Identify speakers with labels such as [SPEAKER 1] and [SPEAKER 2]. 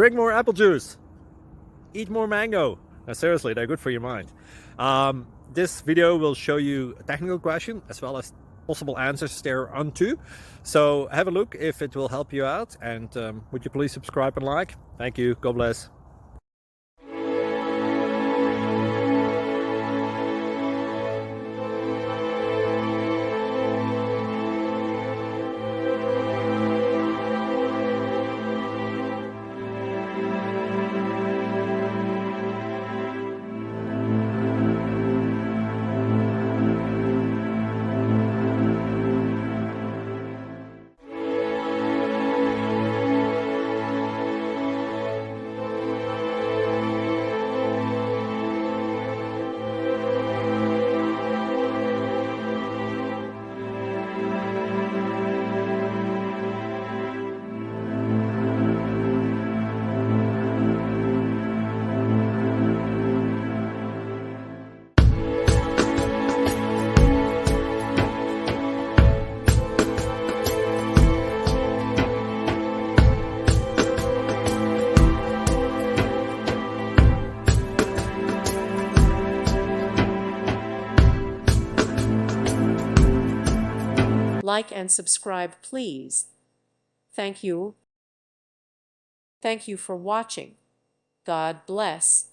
[SPEAKER 1] Drink more apple juice. Eat more mango. No, seriously, they're good for your mind. This video will show you a technical question as well as possible answers thereunto. So have a look if it will help you out, and would you please subscribe and like? Thank you. God bless.
[SPEAKER 2] Like and subscribe, please. Thank you. Thank you for watching. God bless.